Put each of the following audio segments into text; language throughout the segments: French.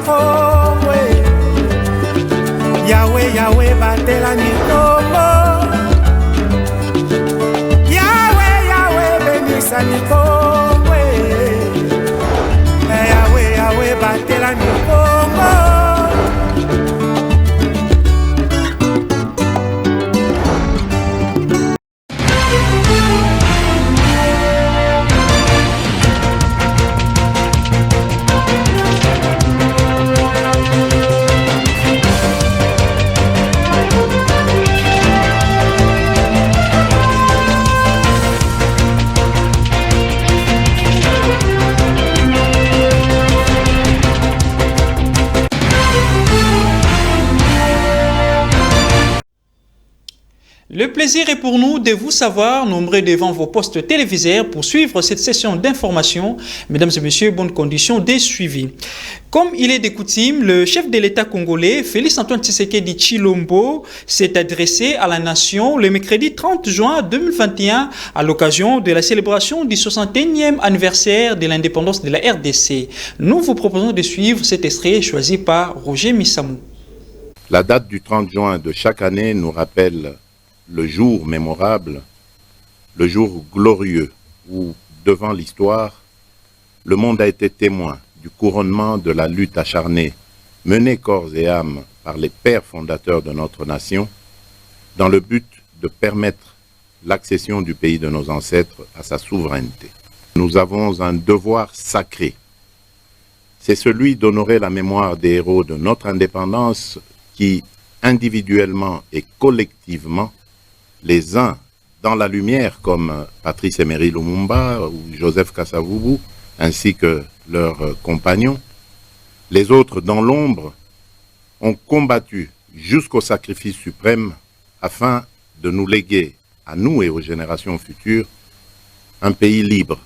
Congo. Yahweh, Yahweh, batela ni Congo. Yahweh, Yahweh, benisa ni Congo. Yahweh, Yahweh, batela ni Congo. Le plaisir est pour nous de vous savoir nombreux devant vos postes téléviseurs pour suivre cette session d'information. Mesdames et messieurs, bonnes conditions de suivi. Comme il est de coutume, le chef de l'État congolais, Félix-Antoine Tshisekedi Tshilombo, s'est adressé à la nation le mercredi 30 juin 2021 à l'occasion de la célébration du 61e anniversaire de l'indépendance de la RDC. Nous vous proposons de suivre cet extrait choisi par Roger Missamou. La date du 30 juin de chaque année nous rappelle le jour mémorable, le jour glorieux où, devant l'histoire, le monde a été témoin du couronnement de la lutte acharnée menée corps et âme par les pères fondateurs de notre nation dans le but de permettre l'accession du pays de nos ancêtres à sa souveraineté. Nous avons un devoir sacré. C'est celui d'honorer la mémoire des héros de notre indépendance qui, individuellement et collectivement, les uns dans la lumière comme Patrice Emery Lumumba ou Joseph Kasavubu, ainsi que leurs compagnons, les autres dans l'ombre, ont combattu jusqu'au sacrifice suprême afin de nous léguer, à nous et aux générations futures, un pays libre,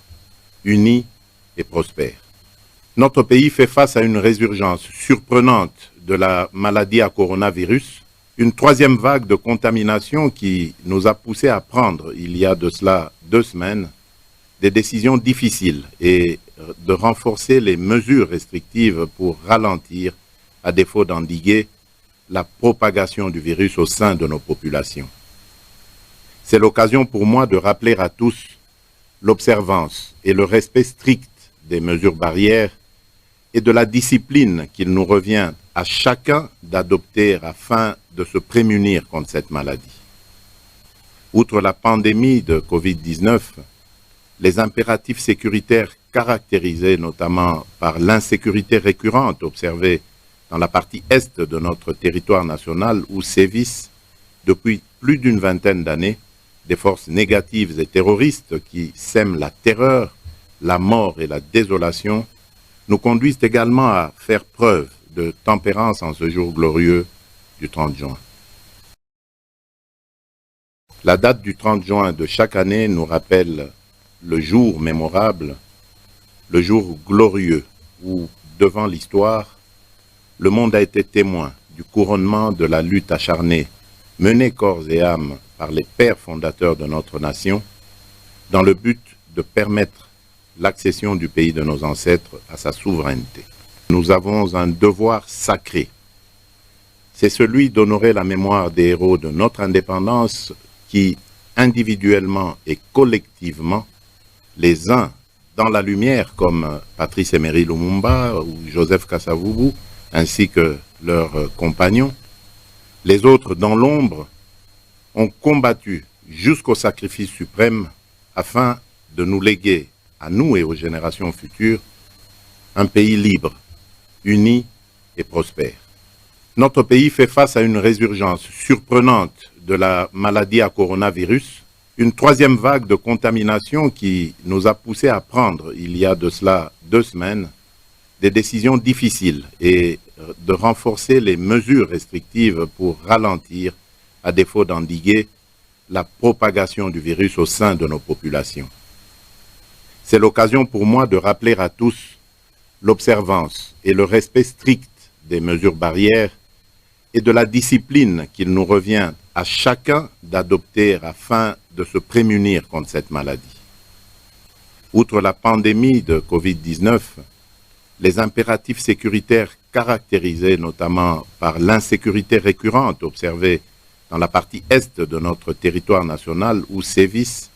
uni et prospère. Notre pays fait face à une résurgence surprenante de la maladie à coronavirus, une troisième vague de contamination qui nous a poussé à prendre, il y a de cela 2 semaines, des décisions difficiles et de renforcer les mesures restrictives pour ralentir, à défaut d'endiguer, la propagation du virus au sein de nos populations. C'est l'occasion pour moi de rappeler à tous l'observance et le respect strict des mesures barrières et de la discipline qu'il nous revient à chacun d'adopter afin de se prémunir contre cette maladie. Outre la pandémie de Covid-19, les impératifs sécuritaires caractérisés notamment par l'insécurité récurrente observée dans la partie est de notre territoire national où sévissent depuis plus d'une vingtaine d'années des forces négatives et terroristes qui sèment la terreur, la mort et la désolation, nous conduisent également à faire preuve de tempérance en ce jour glorieux du 30 juin. La date du 30 juin de chaque année nous rappelle le jour mémorable, le jour glorieux où, devant l'histoire, le monde a été témoin du couronnement de la lutte acharnée menée corps et âme par les pères fondateurs de notre nation dans le but de permettre l'accession du pays de nos ancêtres à sa souveraineté. Nous avons un devoir sacré. C'est celui d'honorer la mémoire des héros de notre indépendance qui, individuellement et collectivement, les uns dans la lumière comme Patrice Emery Lumumba ou Joseph Kasavubu, ainsi que leurs compagnons, les autres dans l'ombre, ont combattu jusqu'au sacrifice suprême afin de nous léguer, à nous et aux générations futures, un pays libre, uni et prospère. Notre pays fait face à une résurgence surprenante de la maladie à coronavirus, une troisième vague de contamination qui nous a poussé à prendre, il y a de cela 2 semaines, des décisions difficiles et de renforcer les mesures restrictives pour ralentir, à défaut d'endiguer, la propagation du virus au sein de nos populations. C'est l'occasion pour moi de rappeler à tous l'observance et le respect strict des mesures barrières et de la discipline qu'il nous revient à chacun d'adopter afin de se prémunir contre cette maladie. Outre la pandémie de Covid-19, les impératifs sécuritaires caractérisée notamment par l'insécurité récurrente observée dans la partie est de notre territoire national où sévissent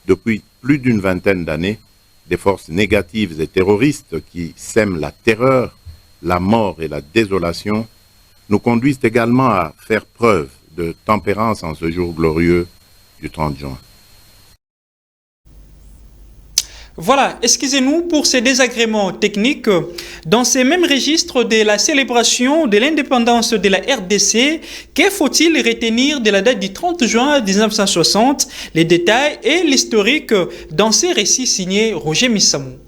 depuis plus d'une vingtaine d'années des forces négatives et terroristes qui sèment la terreur, la mort et la désolation, nous conduisent également à faire preuve de tempérance en ce jour glorieux du 30 juin. Voilà, excusez-nous pour ces désagréments techniques. Dans ces mêmes registres de la célébration de l'indépendance de la RDC, que faut-il retenir de la date du 30 juin 1960, les détails et l'historique dans ces récits signés Roger Missamou?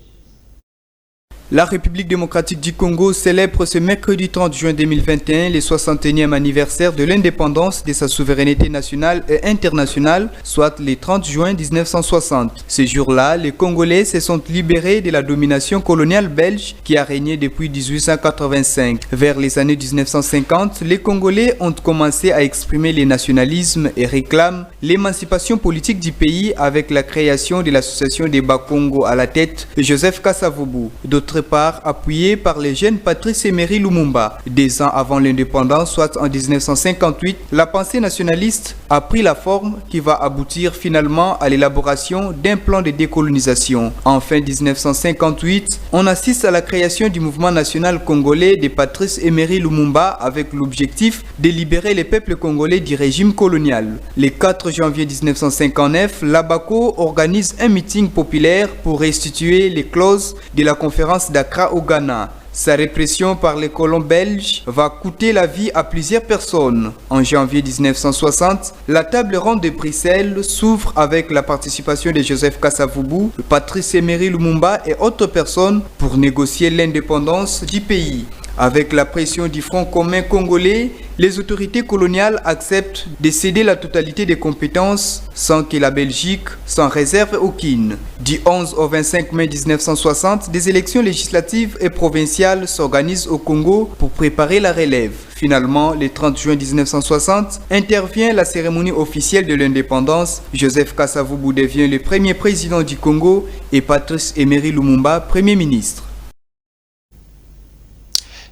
La République démocratique du Congo célèbre ce mercredi 30 juin 2021 le 61e anniversaire de l'indépendance de sa souveraineté nationale et internationale, soit le 30 juin 1960. Ce jour-là, les Congolais se sont libérés de la domination coloniale belge qui a régné depuis 1885. Vers les années 1950, les Congolais ont commencé à exprimer le nationalisme et réclament l'émancipation politique du pays avec la création de l'association des Bas-Congo à la tête de Joseph Kasavubu. D'autre part, appuyé par le jeune Patrice Emery Lumumba. 2 ans avant l'indépendance, soit en 1958, la pensée nationaliste a pris la forme qui va aboutir finalement à l'élaboration d'un plan de décolonisation. En fin 1958, on assiste à la création du mouvement national congolais de Patrice Emery Lumumba avec l'objectif de libérer les peuples congolais du régime colonial. Le 4 janvier 1959, l'ABACO organise un meeting populaire pour restituer les clauses de la conférence d'Accra au Ghana. Sa répression par les colons belges va coûter la vie à plusieurs personnes. En janvier 1960, la table ronde de Bruxelles s'ouvre avec la participation de Joseph Kasavubu, Patrice Emery Lumumba et autres personnes pour négocier l'indépendance du pays. Avec la pression du Front commun congolais, les autorités coloniales acceptent de céder la totalité des compétences sans que la Belgique s'en réserve aucune. Du 11 au 25 mai 1960, des élections législatives et provinciales s'organisent au Congo pour préparer la relève. Finalement, le 30 juin 1960, intervient la cérémonie officielle de l'indépendance. Joseph Kasavubu devient le premier président du Congo et Patrice Emery Lumumba, premier ministre.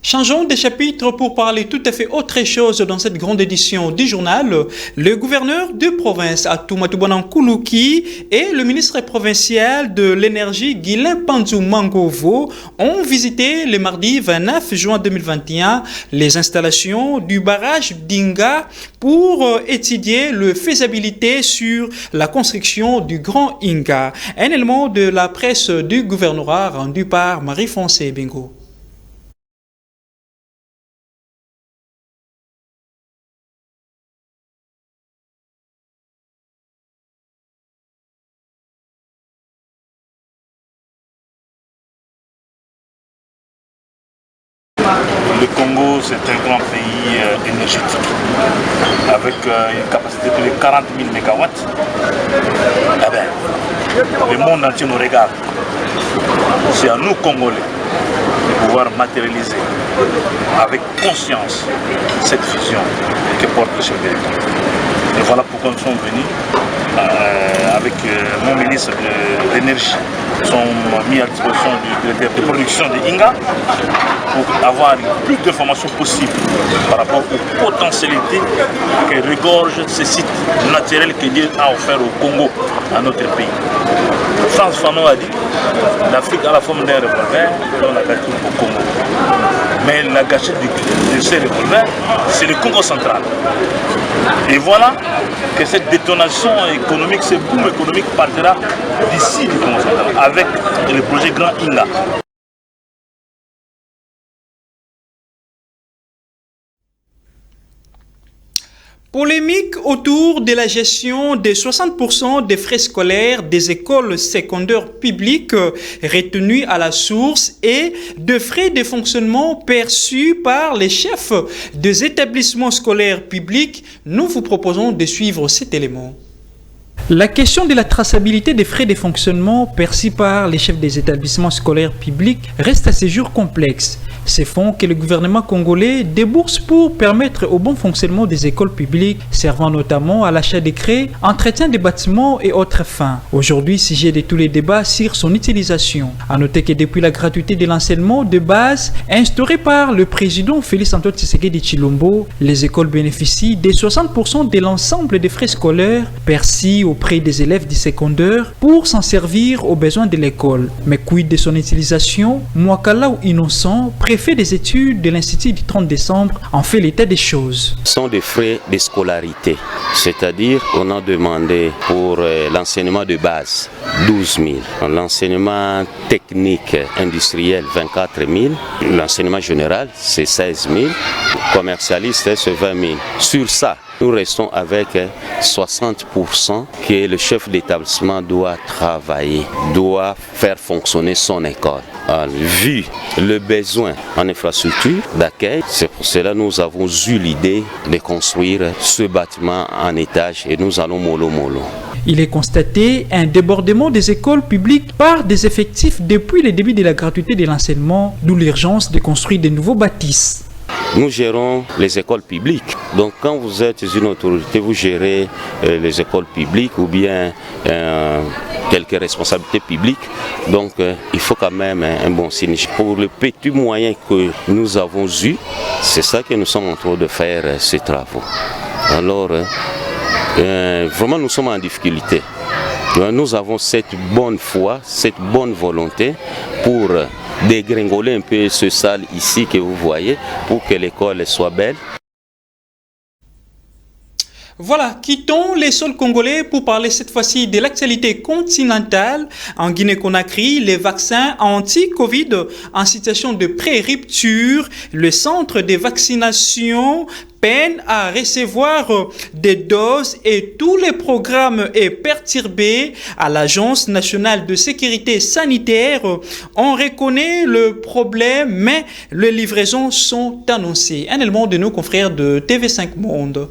Changeons de chapitre pour parler tout à fait autre chose dans cette grande édition du journal. Le gouverneur de province Atumatubana Koulouki et le ministre provincial de l'énergie Guilain Panzou Mangovo ont visité le mardi 29 juin 2021 les installations du barrage d'Inga pour étudier la faisabilité sur la construction du Grand Inga. Un élément de la presse du gouvernorat rendu par Marie-Foncé Bingo. Le Congo, c'est un grand pays énergétique avec une capacité de 40 000 MW. Eh bien, le monde entier nous regarde. C'est à nous, Congolais, de pouvoir matérialiser avec conscience cette vision que porte le chef de l'État. Et voilà pourquoi nous sommes venus avec mon ministre de l'énergie, sont mis à disposition du directeur de production de Inga pour avoir le plus d'informations possibles par rapport aux potentialités que regorgent ces sites naturels que Dieu a offerts au Congo, à notre pays. Frantz Fanon a dit l'Afrique a la forme d'un revolver, on la gâchette au Congo. Mais la gâchette de ces revolvers, c'est le Congo central. Et voilà que cette détonation économique, ce boom économique partira d'ici du Congo central avec le projet Grand Inga. Polémique autour de la gestion des 60% des frais scolaires des écoles secondaires publiques retenues à la source et de frais de fonctionnement perçus par les chefs des établissements scolaires publics. Nous vous proposons de suivre cet élément. La question de la traçabilité des frais de fonctionnement perçus par les chefs des établissements scolaires publics reste à ce jour complexe. Ces fonds que le gouvernement congolais débourse pour permettre au bon fonctionnement des écoles publiques, servant notamment à l'achat des crèches, entretien des bâtiments et autres fins. Aujourd'hui, sujet de tous les débats sur son utilisation. À noter que depuis la gratuité de l'enseignement de base instaurée par le président Félix-Antoine Tshisekedi Tshilombo, les écoles bénéficient de 60% de l'ensemble des frais scolaires perçus auprès des élèves du secondaire pour s'en servir aux besoins de l'école. Mais quid de son utilisation? Mwakalaou Innocent, préfet des études de l'Institut du 30 décembre, en fait l'état des choses. Ce sont des frais de scolarité, c'est-à-dire on a demandé pour l'enseignement de base 12 000, l'enseignement technique industriel 24 000, l'enseignement général c'est 16 000, commercialiste c'est 20 000. Sur ça, nous restons avec 60% que le chef d'établissement doit travailler, doit faire fonctionner son école. Vu le besoin en infrastructure d'accueil, c'est pour cela que nous avons eu l'idée de construire ce bâtiment en étage et nous allons mollo. Il est constaté un débordement des écoles publiques par des effectifs depuis le début de la gratuité de l'enseignement, d'où l'urgence de construire de nouveaux bâtisses. Nous gérons les écoles publiques. Donc quand vous êtes une autorité, vous gérez les écoles publiques ou bien quelques responsabilités publiques. Donc il faut quand même un bon signe. Pour le petit moyen que nous avons eu, c'est ça que nous sommes en train de faire ces travaux. Alors vraiment nous sommes en difficulté. Nous avons cette bonne foi, cette bonne volonté pour dégringoler un peu ce salle ici que vous voyez pour que l'école soit belle. Voilà, quittons les sols congolais pour parler cette fois-ci de l'actualité continentale. En Guinée-Conakry, les vaccins anti-Covid en situation de pré-rupture. Le centre de vaccination peine à recevoir des doses et tous les programmes est perturbé. À l'Agence nationale de sécurité sanitaire, on reconnaît le problème, mais les livraisons sont annoncées. Un élément de nos confrères de TV5 Monde.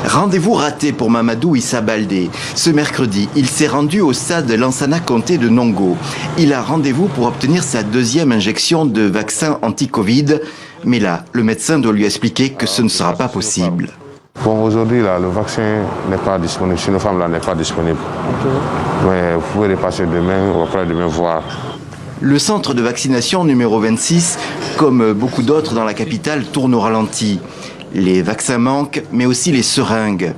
Rendez-vous raté pour Mamadou Issa Baldé. Ce mercredi, il s'est rendu au stade Lansana Conté de Nongo. Il a rendez-vous pour obtenir sa deuxième injection de vaccin anti-Covid. Mais là, le médecin doit lui expliquer que ce ne sera pas possible. Bon, aujourd'hui, le vaccin n'est pas disponible. Sinopharm là n'est pas disponible. Mais vous pouvez repasser demain ou après-demain voir. Le centre de vaccination numéro 26, comme beaucoup d'autres dans la capitale, tourne au ralenti. Les vaccins manquent, mais aussi les seringues.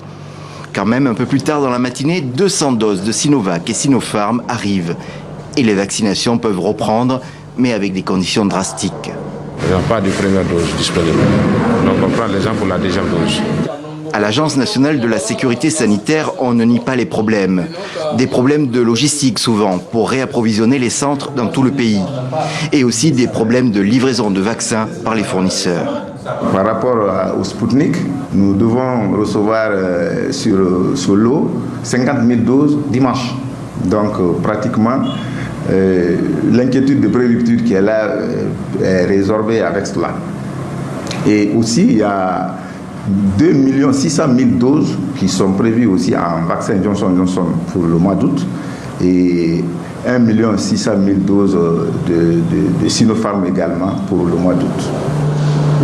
Quand même, un peu plus tard dans la matinée, 200 doses de Sinovac et Sinopharm arrivent. Et les vaccinations peuvent reprendre, mais avec des conditions drastiques. Il n'y a pas de première dose disponible. Donc on prend les gens pour la deuxième dose. À l'Agence nationale de la sécurité sanitaire, on ne nie pas les problèmes. Des problèmes de logistique souvent, pour réapprovisionner les centres dans tout le pays. Et aussi des problèmes de livraison de vaccins par les fournisseurs. Par rapport au Sputnik, nous devons recevoir sur l'eau 50 000 doses dimanche. Donc pratiquement, l'inquiétude de pré-rupture qui est là est résorbée avec cela. Et aussi, il y a 2 600 000 doses qui sont prévues aussi en vaccin Johnson & Johnson pour le mois d'août et 1 600 000 doses de Sinopharm également pour le mois d'août.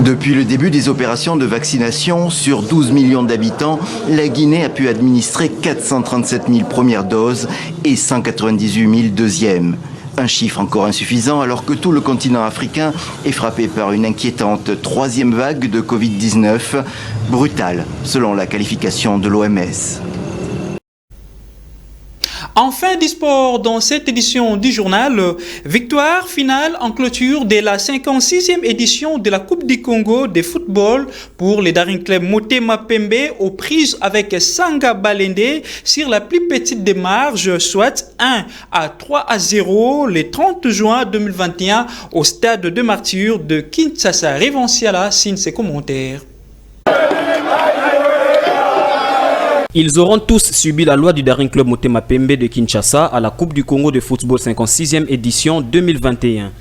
Depuis le début des opérations de vaccination, sur 12 millions d'habitants, la Guinée a pu administrer 437 000 premières doses et 198 000 deuxièmes. Un chiffre encore insuffisant alors que tout le continent africain est frappé par une inquiétante troisième vague de Covid-19, brutale selon la qualification de l'OMS. Enfin du sport dans cette édition du journal, victoire finale en clôture de la 56e édition de la Coupe du Congo de football pour les Daring Club Motema Pembe aux prises avec Sanga Balende sur la plus petite des marges, soit 1-3-0 le 30 juin 2021 au stade de Martyrs de Kinshasa. Révenciala signe ses commentaires. Ils auront tous subi la loi du Daring Club Motema Pembe de Kinshasa à la Coupe du Congo de football 56e édition 2021.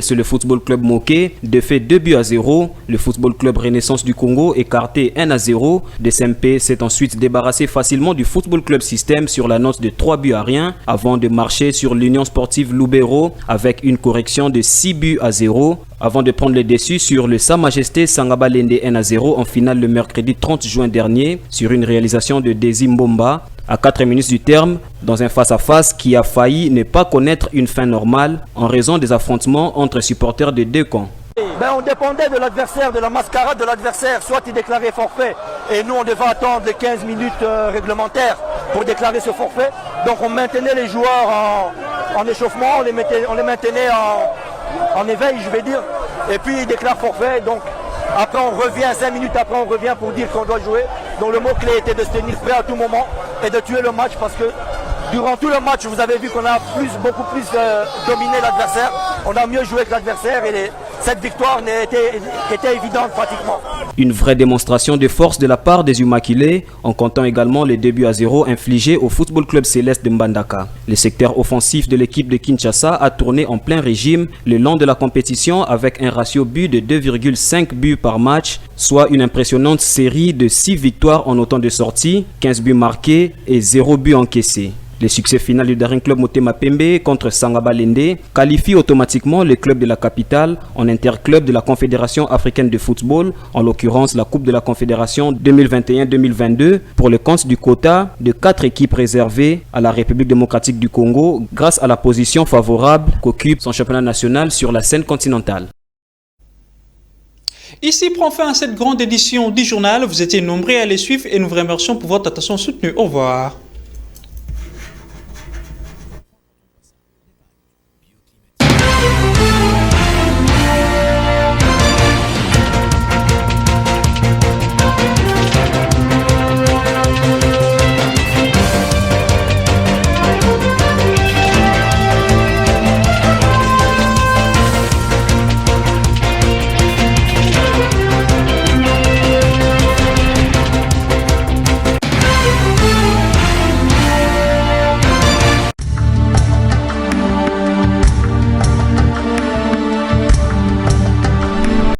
C'est le Football Club Moké, défait 2-0. Le Football Club Renaissance du Congo, écarté 1-0. DSMP s'est ensuite débarrassé facilement du Football Club System sur la note de 3-0 avant de marcher sur l'Union Sportive Loubero avec une correction de 6-0. avant de prendre le dessus sur le Sa Majesté Sangaba Lende 1-0 en finale le mercredi 30 juin dernier sur une réalisation de Desi Mbomba à 4 minutes du terme dans un face-à-face qui a failli ne pas connaître une fin normale en raison des affrontements entre supporters des deux camps. On dépendait de l'adversaire, de la mascarade de l'adversaire. Soit il déclarait forfait et nous on devait attendre les 15 minutes réglementaires pour déclarer ce forfait. Donc on maintenait les joueurs en échauffement, on les maintenait en éveil, je vais dire. Et puis il déclare forfait. Donc après on revient, 5 minutes après on revient pour dire qu'on doit jouer. Donc le mot-clé était de se tenir prêt à tout moment et de tuer le match parce que durant tout le match, vous avez vu qu'on a beaucoup plus dominé l'adversaire. On a mieux joué que l'adversaire et cette victoire était évidente pratiquement. Une vraie démonstration de force de la part des Immaculés, en comptant également les 2 buts à 0 infligés au Football Club Céleste de Mbandaka. Le secteur offensif de l'équipe de Kinshasa a tourné en plein régime le long de la compétition avec un ratio but de 2,5 buts par match, soit une impressionnante série de 6 victoires en autant de sorties, 15 buts marqués et 0 but encaissés. Le succès final du Daring Club Motema Pembe contre Sangaba Lende qualifie automatiquement le club de la capitale en interclub de la Confédération africaine de football, en l'occurrence la Coupe de la Confédération 2021-2022, pour le compte du quota de 4 équipes réservées à la République démocratique du Congo grâce à la position favorable qu'occupe son championnat national sur la scène continentale. Ici prend fin à cette grande édition du journal. Vous étiez nombreux à les suivre et nous vous remercions pour votre attention soutenue. Au revoir.